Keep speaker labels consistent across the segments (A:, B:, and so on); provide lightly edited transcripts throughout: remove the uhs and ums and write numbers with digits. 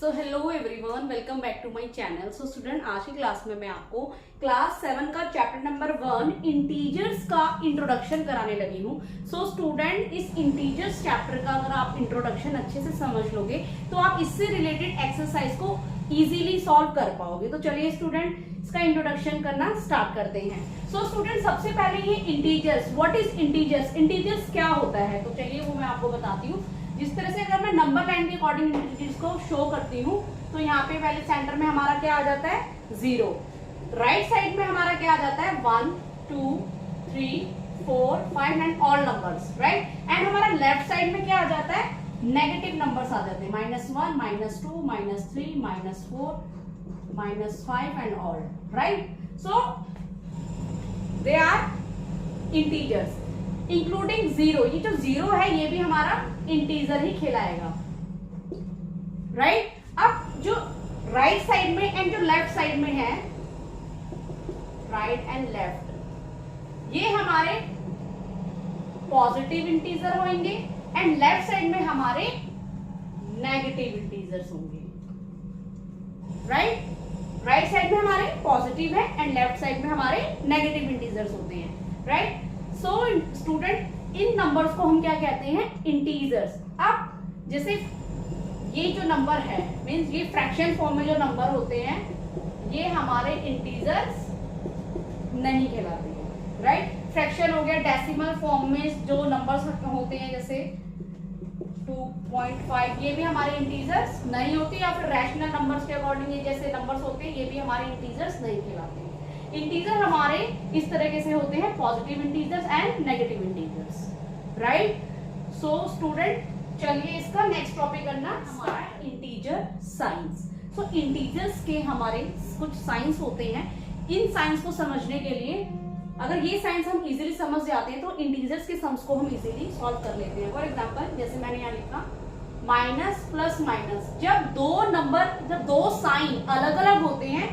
A: So hello everyone, welcome back to my channel. So student, आज की class में मैं आपको क्लास 7 का चैप्टर नंबर 1 इंटीजर्स का इंट्रोडक्शन कराने लगी हूँ। सो स्टूडेंट, इस इंटीजर्स चैप्टर का अगर आप इंट्रोडक्शन अच्छे से समझ लोगे तो आप इससे रिलेटेड एक्सरसाइज को इजीली सॉल्व कर पाओगे। तो चलिए स्टूडेंट, इसका इंट्रोडक्शन करना स्टार्ट करते हैं। सो स्टूडेंट, सबसे पहले ये integers, what is integers, integers क्या होता है, तो चलिए वो मैं आपको बताती हूँ। जिस तरह से अगर मैं नंबर लाइन के अकॉर्डिंग इंटीजर्स को शो करती हूँ तो यहाँ पे पहले सेंटर में हमारा क्या आ जाता है, 0। राइट साइड में हमारा क्या आ जाता है, 1 2 3 4 5 and all numbers, right. And हमारा लेफ्ट साइड में क्या आ जाता है, नेगेटिव नंबर्स आ जाते हैं, -1 -2 -3 -4 -5 and all, right. So they are integers including 0। ये जो 0 है ये भी हमारा इंटीजर ही कहलाएगा, राइट। अब जो राइट साइड में एंड जो लेफ्ट साइड में है, राइट एंड लेफ्ट, ये हमारे पॉजिटिव इंटीजर होंगे एंड लेफ्ट साइड में हमारे नेगेटिव इंटीजर्स होंगे, राइट। राइट साइड में हमारे पॉजिटिव है एंड लेफ्ट साइड में हमारे नेगेटिव इंटीजर्स होते हैं, राइट। सो स्टूडेंट, इन नंबर्स को हम क्या कहते हैं, इंटीजर्स। अब जैसे ये जो नंबर है, मींस ये फ्रैक्शन फॉर्म में जो नंबर होते हैं, ये हमारे इंटीजर्स नहीं कहलाते हैं, राइट। फ्रैक्शन हो गया, डेसिमल फॉर्म में जो नंबर्स होते हैं जैसे 2.5, ये भी हमारे इंटीजर्स नहीं होते। या फिर रैशनल नंबर्स के अकॉर्डिंग ये जैसे नंबर्स होते हैं, ये भी हमारे इंटीजर्स नहीं कहलाते हैं। इंटीजर हमारे इस तरीके से होते हैं, positive integers and negative integers, right. So student, चलिए इसका नेक्स्ट टॉपिक करना हमारा इंटीजर साइंस। सो इंटीजर्स के हमारे कुछ साइंस होते हैं। इन साइंस को समझने के लिए अगर ये साइंस हम इजीली समझ जाते हैं तो इंटीजर्स के सम्स को हम इजीली सॉल्व कर लेते हैं। फॉर एग्जांपल, जैसे मैंने यहाँ लिखा माइनस प्लस माइनस, जब दो साइन अलग अलग होते हैं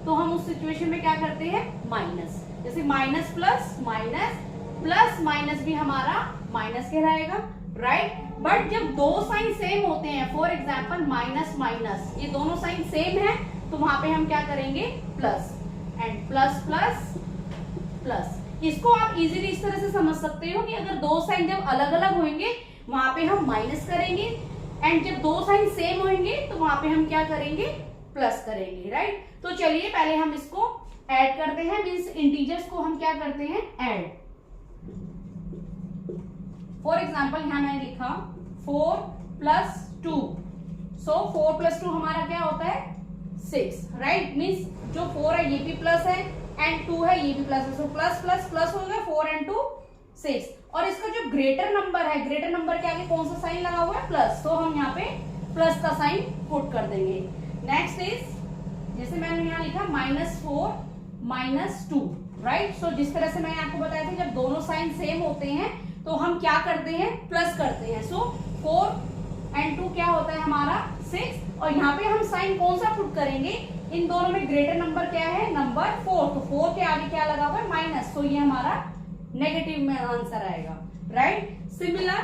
A: तो हम उस सिचुएशन में क्या करते हैं, माइनस। जैसे minus plus minus, plus minus भी हमारा माइनस कहलाएगा, राइट। बट जब दो साइन सेम होते हैं, फॉर एग्जांपल माइनस माइनस, ये दोनों साइन सेम है तो वहां पे हम क्या करेंगे, plus. And plus plus plus, इसको आप इजीली इस तरह से समझ सकते हो कि अगर दो साइन जब अलग अलग होंगे वहां पे हम माइनस करेंगे, एंड जब दो साइन सेम होंगे तो वहां पे हम क्या करेंगे, प्लस करेंगे, राइट। तो चलिए पहले हम इसको ऐड करते हैं, मींस इंटीजर्स को हम क्या करते हैं, ऐड। फॉर एग्जांपल यहां मैंने लिखा 4 + 2, सो 4 + 2 हमारा क्या होता है, 6, राइट। मींस जो 4 है ये भी प्लस है एंड 2 है ये भी प्लस है, सो प्लस प्लस प्लस हो गया, 4 and 2 6। और इसका जो ग्रेटर नंबर है, ग्रेटर नंबर के आगे कौन सा साइन लगा हुआ है, प्लस, तो हम यहाँ पे प्लस का साइन पुट कर देंगे। नेक्स्ट इज, जैसे मैंने यहाँ लिखा -4 - 2, राइट। सो जिस तरह से मैंने आपको बताया था, जब दोनों साइन सेम होते हैं तो हम क्या करते हैं, प्लस करते हैं। सो 4 and 2 क्या होता है हमारा, 6। और यहाँ पे हम साइन कौन सा पुट करेंगे, इन दोनों में ग्रेटर नंबर क्या है, नंबर 4, तो 4 के आगे क्या लगा हुआ है, माइनस, तो ये हमारा नेगेटिव में आंसर आएगा, राइट। सिमिलर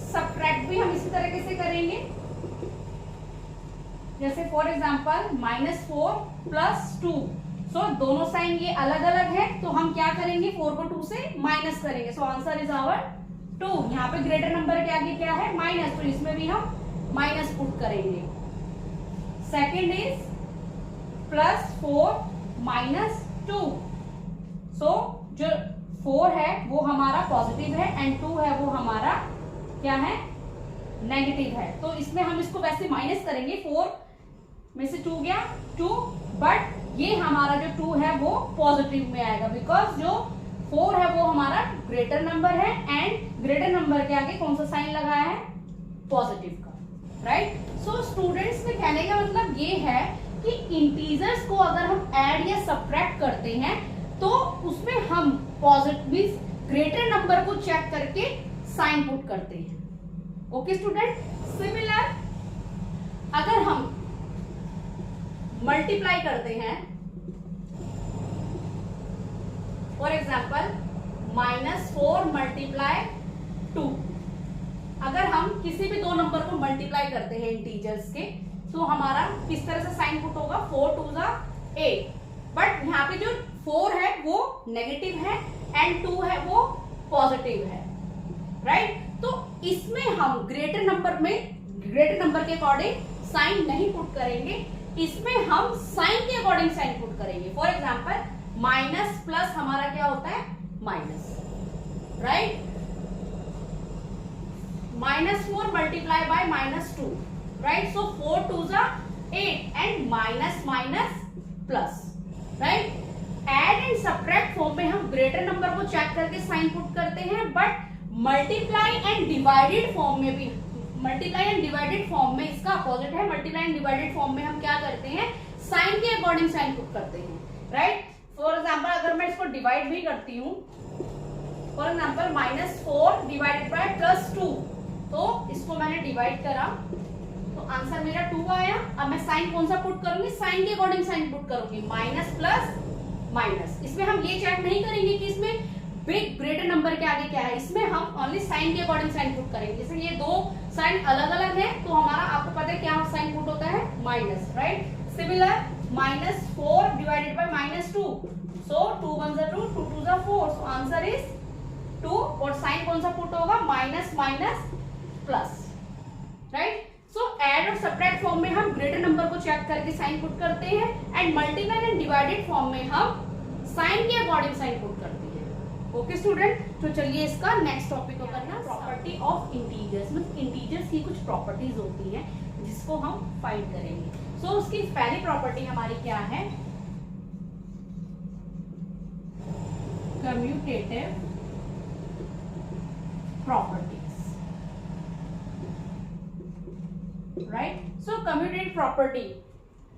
A: सबट्रैक्ट भी हम इसी तरीके से करेंगे। जैसे फॉर एग्जांपल -4 + 2, सो दोनों साइन ये अलग अलग है तो हम क्या करेंगे, 4 को 2 से माइनस करेंगे, सो आंसर इज आवर 2। यहाँ पे ग्रेटर नंबर के आगे क्या है, माइनस, तो इसमें भी हम माइनस पुट करेंगे। सेकेंड इज +4 - 2, सो जो 4 है वो हमारा पॉजिटिव है एंड 2 है वो हमारा क्या है, नेगेटिव है। तो इसमें हम इसको वैसे माइनस करेंगे, 4 में से 2 गया 2, बट ये हमारा जो 2 है वो पॉजिटिव में आएगा, बिकॉज जो 4 है वो हमारा ग्रेटर नंबर है एंड ग्रेटर नंबर के आगे कौन सा साइन लगाया है, पॉजिटिव का, राइट। सो स्टूडेंट्स में कहने का मतलब ये है कि इंटीजर्स को अगर हम ऐड या सब्ट्रैक्ट करते हैं तो उसमें हम पॉजिटिव ग्रेटर नंबर को चेक करके साइन पुट करते हैं। ओके स्टूडेंट, सिमिलर अगर हम मल्टीप्लाई करते हैं, फॉर एग्जाम्पल -4 × 2, अगर हम किसी भी दो नंबर को मल्टीप्लाई करते हैं इंटीजर्स के, तो हमारा किस तरह से साइन पुट होगा, 4 2 जा 8, बट यहाँ पे जो 4 है वो नेगेटिव है एंड 2 है वो पॉजिटिव है, राइट। तो इसमें हम ग्रेटर नंबर के अकॉर्डिंग साइन नहीं पुट करेंगे, इसमें हम साइन के अकॉर्डिंग साइन पुट करेंगे। फॉर एग्जाम्पल माइनस प्लस हमारा क्या होता है, minus, right. -4 multiply by -2, right. So 4 2 जा 8 and minus minus plus, right. Add and subtract form में हम ग्रेटर नंबर को चेक करके साइन पुट करते हैं, but multiply and divided form में भी, मल्टीप्लाई एंड डिवाइडेड फॉर्म में इसका अपोजिट है, मल्टीप्लाई एंड डिवाइडेड फॉर्म में हम क्या करते हैं, साइन के अकॉर्डिंग साइन पुट करते हैं, राइट। फॉर एग्जाम्पल अगर मैं इसको डिवाइड भी करती हूँ, फॉर एग्जाम्पल -4 डिवाइडेड बाय +2, तो इसको मैंने डिवाइड करा तो आंसर मेरा 2 आया। अब मैं साइन कौन सा पुट करूंगी, साइन के अकॉर्डिंग साइन पुट करूंगी, माइनस प्लस माइनस। इसमें हम ये चेक नहीं करेंगे कि इसमें बिग ग्रेटर नंबर के आगे क्या है, इसमें हम ओनली साइन के अकॉर्डिंग साइन पुट करेंगे। जैसे ये दो साइन अलग अलग है तो हमारा आपको पता है क्या साइन पुट होता है, minus, right. Similar -4 divided by -2, सो 2 1 जा 2, 2 2 जा 4, सो आंसर इज 2। और साइन कौन सा पुट होगा, माइनस माइनस प्लस, राइट। सो एड और सब्ट्रैक्ट फॉर्म में हम ग्रेटर नंबर को चेक करके साइन पुट करते हैं, and multiply and divided form में हम साइन के अकॉर्डिंग साइन पुट करते हैं। ओके स्टूडेंट, तो चलिए इसका नेक्स्ट टॉपिक को करना, प्रॉपर्टी ऑफ इंटीजर्स। मतलब इंटीजर्स की कुछ प्रॉपर्टीज होती है जिसको हम फाइंड करेंगे। सो उसकी पहली प्रॉपर्टी हमारी क्या है, commutative properties, right. So commutative property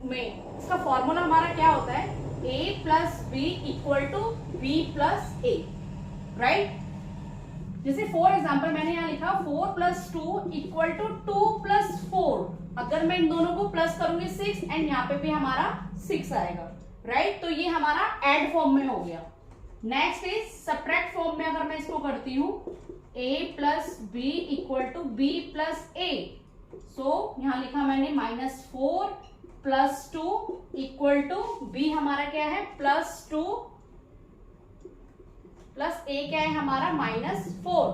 A: में इसका फॉर्मूला हमारा क्या होता है, a plus B equal to B plus A, right. जैसे फॉर एग्जाम्पल मैंने यहाँ लिखा 4 + 2 इक्वल टू 2 + 4। अगर मैं इन दोनों को प्लस करूंगी 6 एंड यहाँ पे भी हमारा 6 आएगा, राइट। तो ये हमारा एड फॉर्म में हो गया। नेक्स्ट इज सब्ट्रैक्ट फॉर्म में अगर मैं इसको करती हूँ a plus B equal to B plus a, so यहाँ लिखा मैंने -4 + 2 इक्वल टू बी हमारा क्या है, +2 प्लस ए क्या है हमारा -4।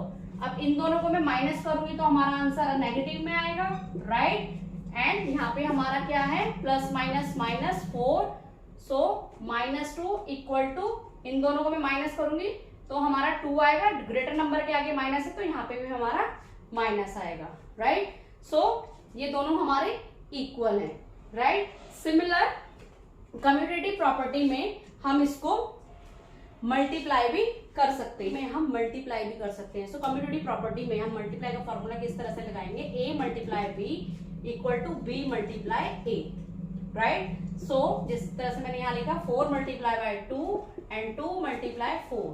A: अब इन दोनों को मैं माइनस करूंगी तो हमारा आंसर नेगेटिव में आएगा, राइट। एंड यहाँ पे हमारा क्या है, plus minus -4, so -2 equal to, इन दोनों को मैं माइनस करूंगी तो हमारा 2 आएगा, ग्रेटर नंबर के आगे माइनस है तो यहाँ पे भी हमारा माइनस आएगा, राइट। सो ये दोनों हमारे इक्वल हैं, राइट। सिमिलर कम्यूटेटिव प्रॉपर्टी में हम इसको मल्टीप्लाई भी कर सकते हैं, हम मल्टीप्लाई भी कर सकते हैं। सो कम्यूटेटिव प्रॉपर्टी में हम मल्टीप्लाई का फॉर्मूला किस तरह से लगाएंगे, a multiply b equal to b multiply a, right. So जिस तरह से मैंने यहाँ लिखा 4 multiply by 2 and 2 multiply 4,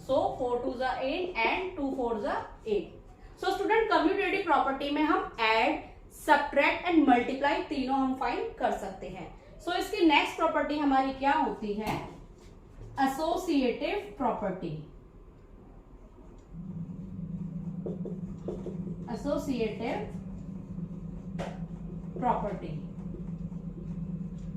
A: so 4 2 जा 8 एंड 2 4 जा 8। सो स्टूडेंट कम्यूटेटिव प्रॉपर्टी में हम एड, सब्ट्रैक्ट एंड मल्टीप्लाई तीनों हम फाइंड कर सकते हैं। सो इसकी नेक्स्ट प्रॉपर्टी हमारी क्या होती है, associative property, associative property,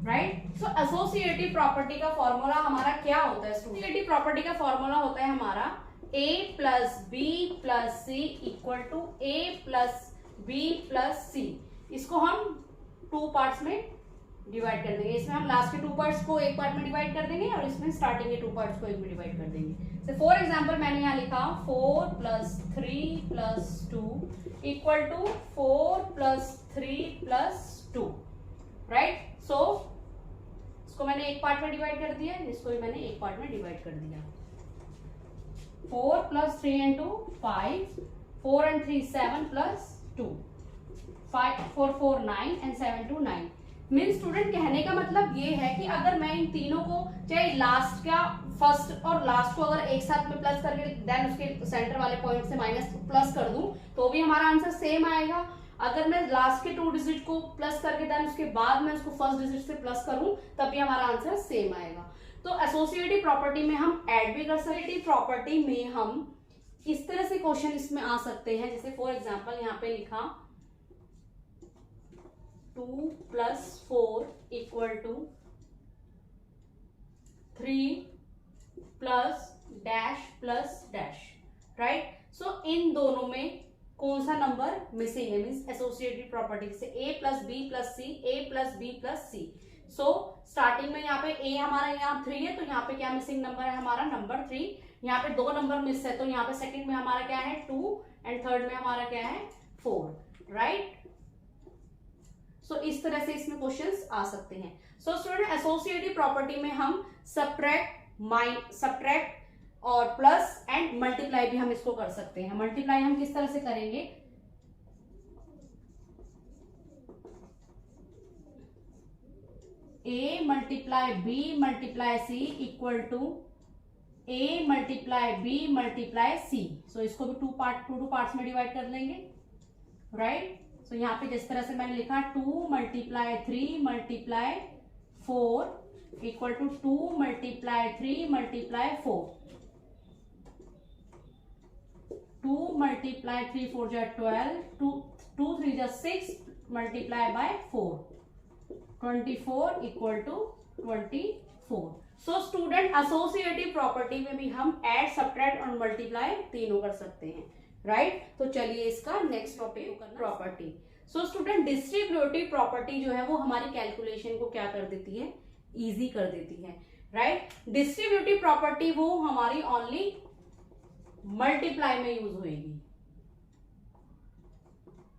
A: right. So associative property का फॉर्मूला हमारा क्या होता है, एसोसिएटिव प्रॉपर्टी का फॉर्मूला होता है हमारा a plus b plus c equal to a plus b plus c. इसको हम 2 पार्ट्स में डिवाइड कर देंगे। इसमें हम लास्ट के 2 पार्ट्स को एक पार्ट में डिवाइड कर देंगे और इसमें स्टार्टिंग के 2 पार्ट्स को एक में डिवाइड कर देंगे। फॉर एग्जांपल मैंने यहाँ लिखा 4 + 3 + 2 इक्वल टू 4 + 3 + 2, राइट। सो इसको मैंने एक पार्ट में डिवाइड कर दिया, इसको भी मैंने एक पार्ट में डिवाइड कर दिया। 4 + 3 × 2 5, 4 × 3 7 + 2, 5 4 4 9 एंड 7 2 9। मीन स्टूडेंट कहने का मतलब ये है कि अगर मैं इन तीनों को चाहे लास्ट का फर्स्ट और लास्ट को अगर एक साथ में प्लस करके देन उसके सेंटर वाले पॉइंट से माइनस प्लस कर दूं तो भी हमारा आंसर सेम आएगा। अगर मैं लास्ट के 2 डिजिट को प्लस करके देन उसके बाद में उसको फर्स्ट डिजिट से प्लस करूं तब भी हमारा आंसर सेम आएगा। तो एसोसिएटिव प्रॉपर्टी में हम ऐड भी कर सकते हैं। प्रॉपर्टी में हम इस तरह से क्वेश्चन इसमें आ सकते हैं, जैसे फॉर एग्जांपल यहाँ पे लिखा 2 plus 4 equal to 3 plus dash, right. So इन दोनों में कौन सा नंबर मिसिंग है, मीन्स एसोसिएटेड प्रॉपर्टी से a plus b plus c, a plus b plus c. So starting में यहाँ पे a हमारा यहाँ 3 है, तो यहाँ पे क्या मिसिंग नंबर है हमारा नंबर 3। यहाँ पे 2 नंबर मिस है, तो यहाँ पे सेकंड में हमारा क्या है 2 एंड थर्ड में हमारा क्या है 4, राइट। सो इस तरह से इसमें क्वेश्चंस आ सकते हैं। सो स्टूडेंट एसोसिएटिव प्रॉपर्टी में हम सब्ट्रैक्ट और प्लस एंड मल्टीप्लाई भी हम इसको कर सकते हैं। मल्टीप्लाई हम किस तरह से करेंगे, a multiply b multiply c equal to a multiply b multiply c। So इसको भी टू पार्ट्स में डिवाइड कर लेंगे, राइट। सो यहाँ पे जिस तरह से मैंने लिखा 2 multiply 3 multiply 4 equal to 2 multiply 3 multiply 4, 2 multiply 3 4 जा 12, 2 3 जा 6 multiply by 4, 24 equal to 24। So student associative property में भी हम ऐड, सब्ट्रैक्ट और मल्टीप्लाई तीनों कर सकते हैं, राइट। तो चलिए इसका नेक्स्ट टॉपिक करना property. So student distributive property जो है वो हमारी कैलकुलेशन को क्या कर देती है, इजी कर देती है, राइट। डिस्ट्रीब्यूटिव प्रॉपर्टी वो हमारी ओनली मल्टीप्लाई में यूज होगी।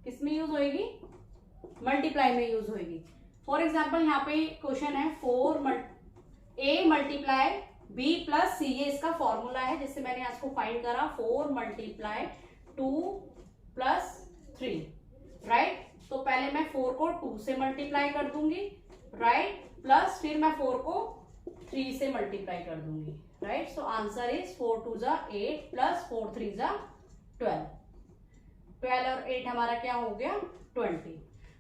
A: किसमें यूज होगी, मल्टीप्लाई में यूज होगी। फॉर एग्जाम्पल यहाँ पे क्वेश्चन है a multiply b plus c, ये इसका फॉर्मूला है जिससे मैंने आज को फाइंड करा 4 मल्टीप्लाई 2 प्लस 3, राइट। तो पहले मैं 4 को 2 से मल्टीप्लाई कर दूंगी, राइट, प्लस फिर मैं 4 को 3 से मल्टीप्लाई कर दूंगी, राइट। सो आंसर इज 4 2 जा 8 प्लस 4 3 जा 12, 12 और 8 हमारा क्या हो गया 20।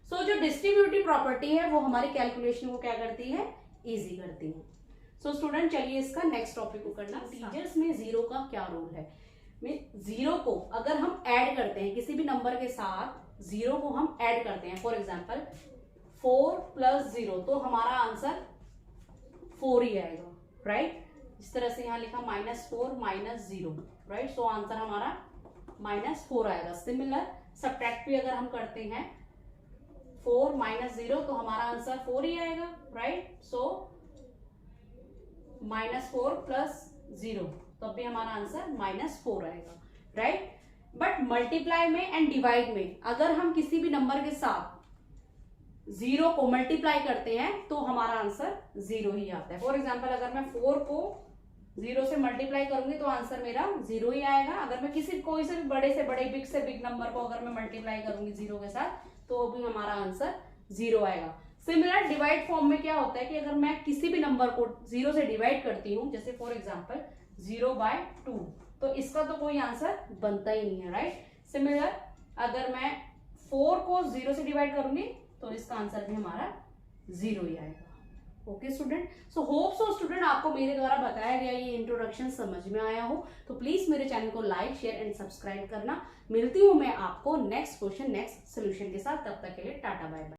A: सो जो डिस्ट्रीब्यूटिव प्रॉपर्टी है वो हमारी कैलकुलेशन को क्या करती है, इजी करती है। सो स्टूडेंट चलिए इसका नेक्स्ट टॉपिक को करना। इंटीजर्स में जीरो का क्या रोल है, जीरो को अगर हम ऐड करते हैं किसी भी नंबर के साथ, जीरो को हम ऐड करते हैं, फॉर एग्जांपल 4 प्लस 0, तो हमारा आंसर 4 ही आएगा, राइट। इस तरह से यहाँ लिखा -4 -0, राइट। सो आंसर हमारा -4 आएगा। सिमिलर सब्ट्रैक्ट भी अगर हम करते हैं 4 -0, तो हमारा आंसर 4 ही आएगा, राइट। सो -4 प्लस 0, तो अब भी हमारा आंसर -4 आएगा, राइट। बट मल्टीप्लाई में एंड डिवाइड में अगर हम किसी भी नंबर के साथ 0 को मल्टीप्लाई करते हैं तो हमारा आंसर 0 ही आता है। फॉर एग्जांपल अगर मैं 4 को 0 से मल्टीप्लाई करूंगी तो आंसर मेरा 0 ही आएगा। अगर मैं कोई से भी बड़े से बड़े, बिग से बिग नंबर को अगर मैं मल्टीप्लाई करूंगी 0 के साथ तो भी हमारा आंसर 0 आएगा। सिमिलर डिवाइड फॉर्म में क्या होता है कि अगर मैं किसी भी नंबर को 0 से डिवाइड करती हूँ, जैसे फॉर एग्जांपल 0/2, तो इसका तो कोई आंसर बनता ही नहीं है, राइट। सिमिलर अगर मैं 4 को 0 से डिवाइड करूंगी तो इसका आंसर भी हमारा 0 ही आएगा। Okay student, so hope so student आपको मेरे द्वारा बताया गया ये इंट्रोडक्शन समझ में आया हो, तो प्लीज मेरे चैनल को लाइक शेयर एंड सब्सक्राइब करना। मिलती हूँ मैं आपको नेक्स्ट क्वेश्चन नेक्स्ट सोल्यूशन के साथ, तब तक के लिए टाटा बाय बाय।